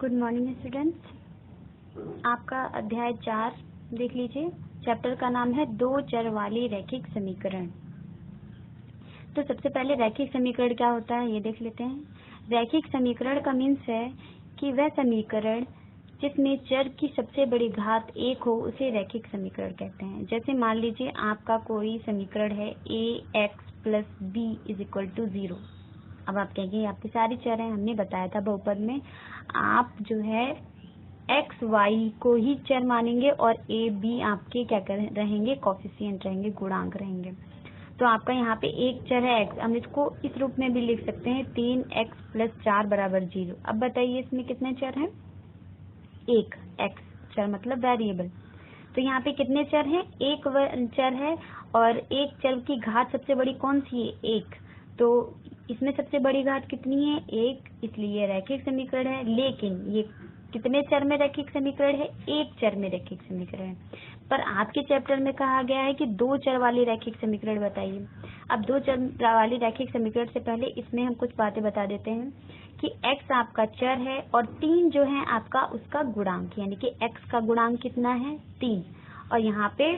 Good morning students. आपका अध्याय 4 देख लीजिए। चैप्टर का नाम है दो चर वाली रैखिक समीकरण। तो सबसे पहले रैखिक समीकरण क्या होता है ये देख लेते हैं। रैखिक समीकरण का मीन्स है कि वह समीकरण जिसमें चर की सबसे बड़ी घात एक हो उसे रैखिक समीकरण कहते हैं। जैसे मान लीजिए आपका कोई समीकरण है ax plus B is equal to 0। अब आप कहेंगे आपके सारे चर हैं, हमने बताया था बहुपद में आप जो है एक्स वाई को ही चर मानेंगे और ए बी आपके क्या रहेंगे, कॉफिशिएंट रहेंगे, गुणांक रहेंगे। तो आपका यहाँ पे एक चर है एक्स, हम इसको इस रूप में भी लिख सकते हैं 3x प्लस 4 बराबर 0। अब बताइए इसमें कितने चर हैं? एक एक्स चर मतलब वेरिएबल। तो यहाँ पे कितने चर हैं? एक चर है और एक चर की घात सबसे बड़ी कौन सी है? एक। तो इसमें सबसे बड़ी घात कितनी है? एक, इसलिए ये रैखिक समीकरण है। लेकिन ये कितने चर में रैखिक समीकरण है? एक चर में रैखिक समीकरण है। पर आपके चैप्टर में कहा गया है कि दो चर वाली रैखिक समीकरण बताइए। अब दो चर वाली रैखिक समीकरण से पहले इसमें हम कुछ बातें बता देते हैं कि x आपका चर है और 3 जो है आपका उसका गुणांक, यानी कि x का गुणांक कितना है? 3। और यहाँ पे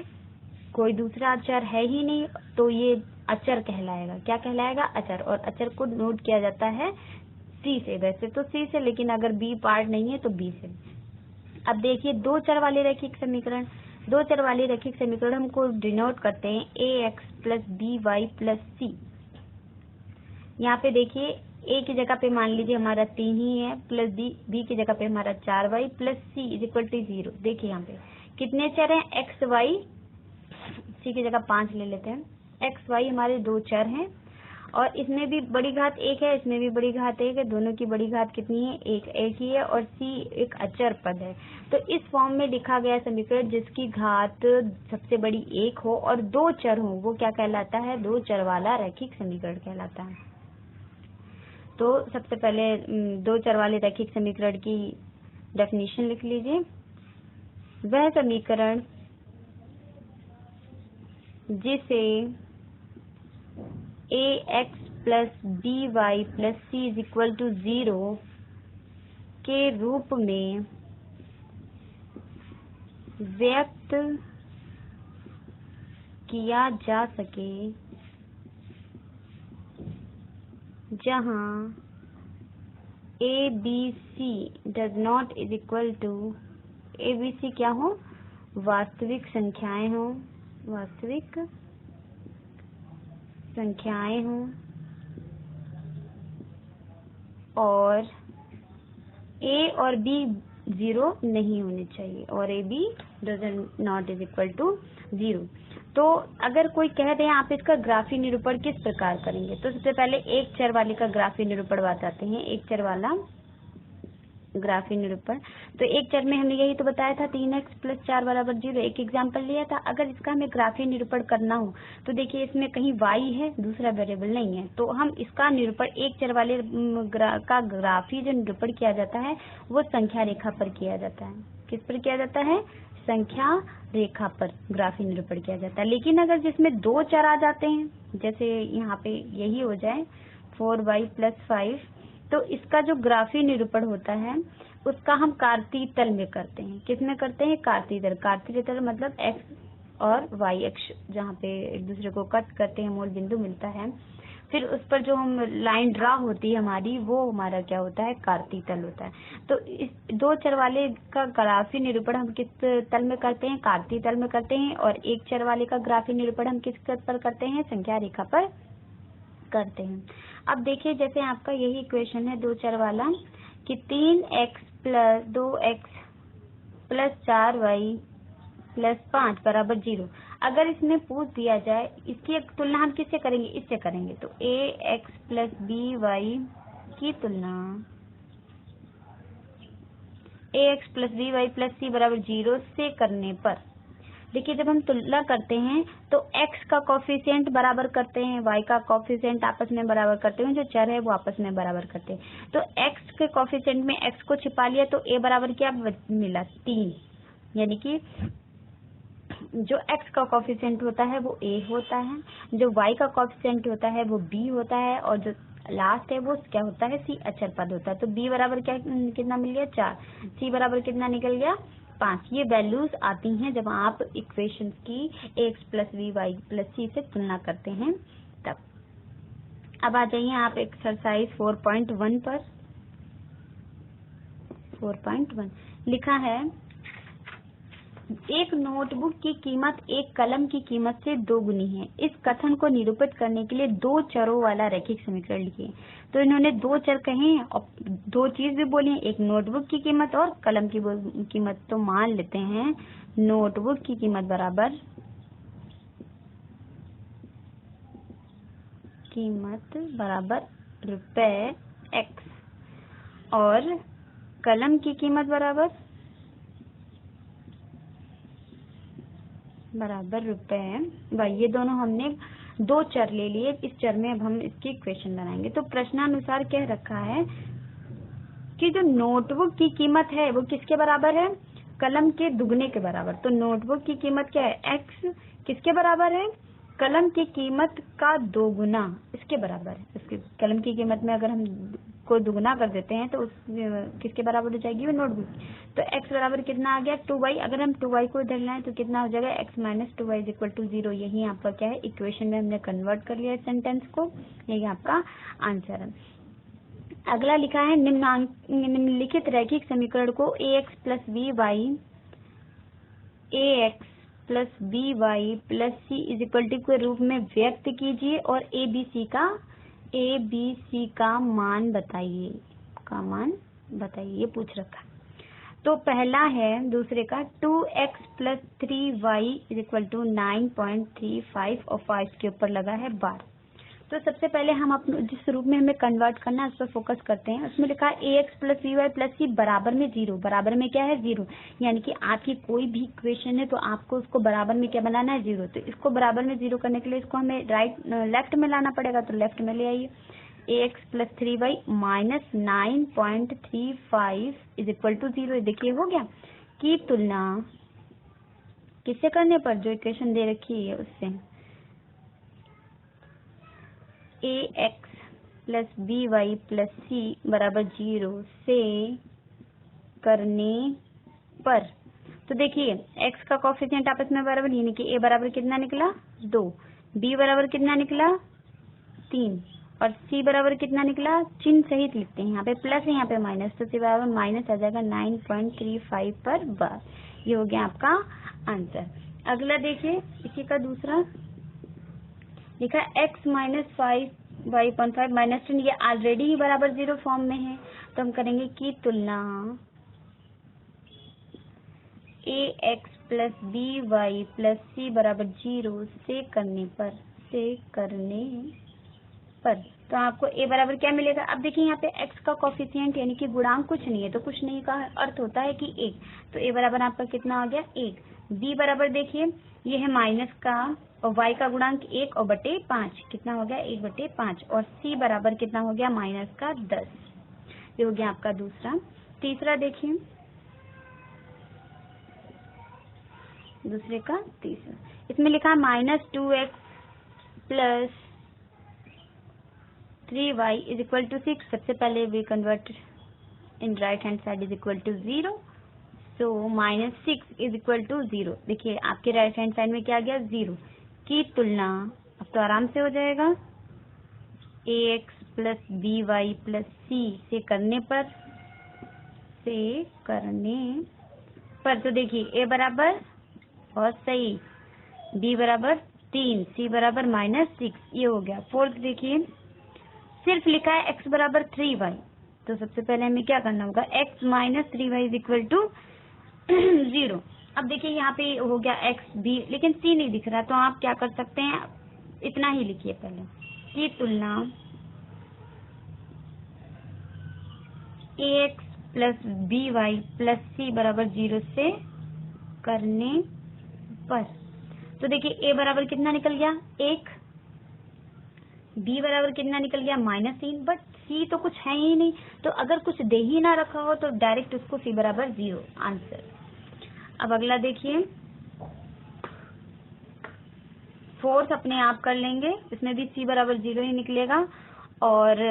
कोई दूसरा चर है ही नहीं, तो ये अचर कहलाएगा। क्या कहलाएगा? अचर। और अचर को नोट किया जाता है सी से, वैसे तो सी से, लेकिन अगर बी पार्ट नहीं है तो बी से। अब देखिए दो चर वाले रैखिक समीकरण, दो चर वाले रैखिक समीकरण हमको डिनोट करते हैं ax plus B Y plus C. यहाँ पे देखिए a की जगह पे मान लीजिए हमारा 3 ही है, प्लस b की जगह पे हमारा 4y plus c is equal to 0। देखिए यहाँ पे कितने चर हैं? x y, c की जगह 5 ले लेते हैं। x y हमारे दो चर हैं और इसमें भी बड़ी घात एक है, इसमें भी बड़ी घात एक है। दोनों की बड़ी घात कितनी है? एक ही है और c एक अचर पद है। तो इस फॉर्म में लिखा गया समीकरण जिसकी घात सबसे बड़ी एक हो और दो चर हो वो क्या कहलाता है? दो चर वाला रैखिक समीकरण कहलाता है। तो सबसे पहले दो चर वाले रैखिक समीकरण की डेफिनेशन लिख लीजिए। वह समीकरण जिसे ax plus B Y plus C is equal to 0 के रूप में व्यक्त किया जा सके, जहां a b c does not is equal to a b c क्या हो? वास्तविक संख्याएं हो, वास्तविक संख्याएं हो और a और b 0 नहीं होने चाहिए और a b does not is equal to 0। तो अगर कोई कह दे आप इसका ग्राफी निरूपण किस प्रकार करेंगे, तो सबसे पहले एक चर वाले का ग्राफी निरूपण बताते हैं। एक चर वाला ग्राफी निरूपण, तो एक चर में हमने यही तो बताया था 3x प्लस 4 बराबर 0, एक एग्जाम्पल लिया था। अगर इसका हमें ग्राफी निरूपण करना हो तो देखिए इसमें कहीं y है, दूसरा वेरिएबल नहीं है, तो हम इसका निरूपण एक चर वाले का ग्राफी जो निरूपण किया जाता है वो संख्या रेखा पर किया जाता है। किस पर किया जाता है? संख्या रेखा पर ग्राफी निरूपण किया जाता है। लेकिन अगर जिसमें दो चर आ जाते हैं, जैसे यहाँ पे यही हो जाए 4y प्लस 5, तो इसका जो ग्राफी निरूपण होता है उसका हम कार्तीय तल में करते हैं। किस में करते हैं? कार्तीय तल। कार्तीय तल मतलब x और y अक्ष जहाँ पे एक दूसरे को कट करते हैं, मूल बिंदु मिलता है, फिर उस पर जो हम लाइन ड्रा होती है हमारी, वो हमारा क्या होता है? कार्तीय तल होता है। तो इस दो चर वाले का ग्राफी निरूपण हम किस तल में करते हैं? कार्तीय तल में करते हैं। और एक चर वाले का ग्राफी निरूपण हम किस पर करते हैं? संख्या रेखा पर करते हैं। अब देखिए जैसे आपका यही इक्वेशन है दो चर वाला कि 3x plus 2x plus 4y plus 5 बराबर 0। अगर इसमें पूछ दिया जाए इसकी एक तुलना हम किससे करेंगे? इससे करेंगे। तो ax प्लस बी वाई की तुलना ax plus B Y plus C बराबर 0 से करने पर देखिए जब हम तुलना करते हैं तो x का कॉफिशिएंट बराबर करते हैं, y का कॉफिशिएंट आपस में बराबर करते हैं, जो चर है वो आपस में बराबर करते हैं। तो x के कॉफिशिएंट में x को छिपा लिया तो a बराबर क्या मिला? 3। यानी कि जो x का कॉफिशिएंट होता है वो a होता है, जो y का कॉफिशिएंट होता है वो b होता है, और जो लास्ट है वो क्या होता है, सी अचर पद होता है। तो बी बराबर क्या कितना मिल गया 4, सी बराबर कितना निकल गया 5। ये वैल्यूज आती हैं जब आप इक्वेशन की X plus B Y plus C से तुलना करते हैं तब। अब आ जाइए आप एक्सरसाइज 4.1 पर। 4.1 लिखा है एक नोटबुक की कीमत एक कलम की कीमत से 2 गुनी है। इस कथन को निरूपित करने के लिए 2 चरों वाला रैखिक समीकरण लिखिए। तो इन्होंने 2 चर कहे हैं और 2 चीज भी बोली है, एक नोटबुक की कीमत और कलम की कीमत। तो मान लेते हैं नोटबुक की कीमत बराबर रुपए x और कलम की कीमत बराबर रुपए y। ये दोनों हमने 2 चर ले लिए। इस चर में अब हम इसकी इक्वेशन बनाएंगे। तो प्रश्नानुसार कह रखा है कि जो नोटबुक की कीमत है वो किसके बराबर है, कलम के दुगने के बराबर। तो नोटबुक की कीमत क्या है, x किसके बराबर है, कलम की कीमत का 2 गुना इसके बराबर है। इसके कलम की कीमत में अगर हम को दुगना कर देते हैं तो उस किसके बराबर हो जाएगी वो नोटबुक। तो x बराबर कितना आ गया 2y। अगर हम 2y को इधर लाएं तो कितना हो जाएगा x minus 2y is equal to 0। यही आपका क्या है, इक्वेशन में हमने कन्वर्ट कर लिया सेंटेंस को। यही आपका आंसर है। अगला लिखा है निम्नलिखित रैखिक समीकरण को ax plus B Y plus C is equal to के रूप में व्यक्त कीजिए और ए बी सी का मान बताइए। ये पूछ रखा। तो पहला है दूसरे का 2x plus 3y is equal to 9.35 और 5 के ऊपर लगा है बार। तो सबसे पहले हम अपने जिस रूप में हमें कन्वर्ट करना है उस पर फोकस करते हैं। उसमें लिखा है ax plus B Y plus C बराबर में 0। बराबर में क्या है 0, यानी कि आपकी कोई भी इक्वेशन है तो आपको उसको बराबर में क्या बनाना है 0। तो इसको बराबर में 0 करने के लिए इसको हमें लेफ्ट में लाना पड़ेगा। तो लेफ्ट में ले आइए ax plus 3y minus 9.35 is equal to 0। देखिए हो गया। की तुलना किससे करने पर, जो इक्वेशन दे रखी है उससे, ax plus B Y plus C बराबर 0 से करने पर। तो देखिए x का कोफिशिएंट आपस में बराबर, यानी कि a बराबर कितना निकला 2, b बराबर कितना निकला 3 और c बराबर कितना निकला, चिन्ह सहित लिखते हैं। यहाँ पे प्लस है यहाँ पे माइनस, तो c बराबर माइनस आ जाएगा 9.35 पर बार। ये हो गया आपका आंसर। अगला देखिए इसी का दूसरा लिखा x माइनस 5y.5 माइनस 10। ये ऑलरेडी ही बराबर 0 फॉर्म में है। तो हम करेंगे की तुलना ax plus B Y plus C बराबर 0 से करने पर। तो आपको a बराबर क्या मिलेगा। अब देखिए यहाँ पे x का कोफिशिएंट यानी कि गुणांक कुछ नहीं है, तो कुछ नहीं का अर्थ होता है कि 1। तो a बराबर आपका कितना आ गया 1। b बराबर देखिए ये है माइनस का और y का गुणांक 1 और बटे 5 कितना हो गया 1/5 और c बराबर कितना हो गया माइनस का 10। ये हो गया आपका दूसरा। तीसरा देखिए दूसरे का तीसरा, इसमें लिखा है minus 2x plus 3y is equal to 6। सबसे पहले we convert in right hand side is equal to 0। So minus 6 is equal to 0। देखिए आपके राइट हैंड साइड में क्या आ गया 0। की तुलना अब तो आराम से हो जाएगा ax plus B Y plus C से करने पर। तो देखिए a बराबर बहुत सही, b बराबर 3, c बराबर माइनस 6। ये हो गया। फोर्थ देखिए सिर्फ लिखा है x बराबर 3y। तो सबसे पहले हमें क्या करना होगा x minus 3y is equal to 0। अब देखिए यहाँ पे हो गया x b, लेकिन c नहीं दिख रहा। तो आप क्या कर सकते हैं, इतना ही लिखिए पहले की तुलना ax plus B Y plus C बराबर 0 से करने पर। तो देखिए a बराबर कितना निकल गया 1, b बराबर कितना निकल गया माइनस 3, बट c तो कुछ है ही नहीं। तो अगर कुछ दे ही ना रखा हो तो डायरेक्ट उसको c बराबर 0 आंसर। अब अगला देखिए फोर्थ अपने आप कर लेंगे, इसमें भी c बराबर 0 ही निकलेगा और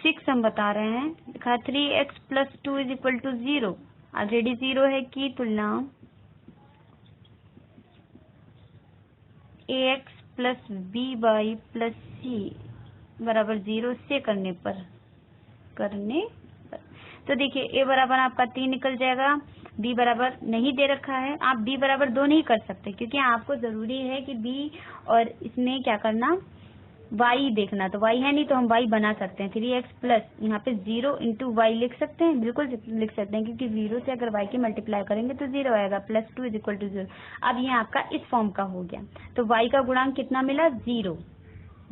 6 हम बता रहे हैं, लिखा 3x plus 2 is equal to 0, already 0 है की तुलना ax plus by plus c बराबर 0 से करने पर तो देखिए a बराबर आपका 3 निकल जाएगा, b बराबर नहीं दे रखा है, आप b बराबर 2 नहीं कर सकते क्योंकि आपको जरूरी है कि b और इसमें क्या करना, y देखना, तो y है नहीं तो हम y बना सकते हैं। 3x प्लस यहाँ पे 0 इंटू वाई लिख सकते हैं, बिल्कुल लिख सकते हैं क्योंकि 0 से अगर y की मल्टीप्लाई करेंगे तो 0 आएगा, प्लस 2 इज इक्वल टू 0। अब ये आपका इस फॉर्म का हो गया, तो y का गुणांक कितना मिला, 0,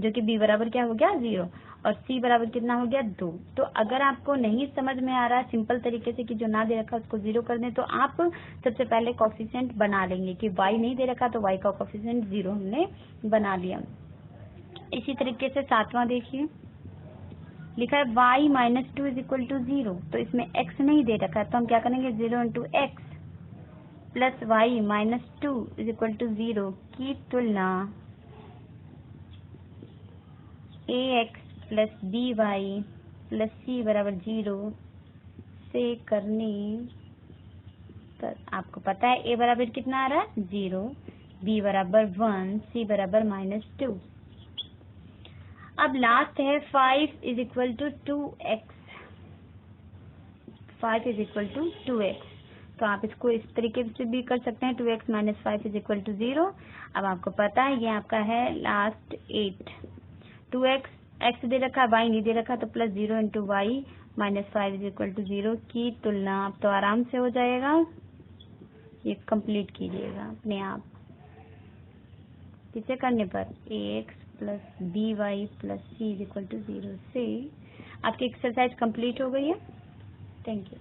जो कि b बराबर क्या हो गया, 0, और c बराबर कितना हो गया, 2। तो अगर आपको नहीं समझ में आ रहा है सिंपल तरीके से कि जो ना दे रखा उसको 0 कर दें, तो आप सबसे पहले कोफिशिएंट बना लेंगे कि y नहीं दे रखा तो y का कोफिशिएंट 0 हमने बना लिया। इसी तरीके से 7वां देखिए, लिखा है y minus 2 is equal to 0, तो इसमें x नहीं दे रखा है तो हम क्या करेंगे, 0 into X plus Y minus 2 is equal to 0 की तुलना ax plus by plus c बराबर 0 से करने पर आपको पता है a बराबर कितना आ रहा है, 0, b बराबर 1, c बराबर -2। अब लास्ट है 5 is equal to 2x, 5 is equal to 2x, तो आप इसको इस तरीके से भी कर सकते हैं, 2x minus 5 is equal to 0। अब आपको पता है ये आपका है लास्ट 8, 2x x दे रखा है, y नहीं दे रखा, तो plus 0 into Y minus 5 is equal to 0 की तुलना आप तो आराम से हो जाएगा, ये कंप्लीट कीजिएगा अपने आप, किसे करने पर, ax plus by plus c is equal to 0 से आपकी एक्सरसाइज कंप्लीट हो गई है। Thank you.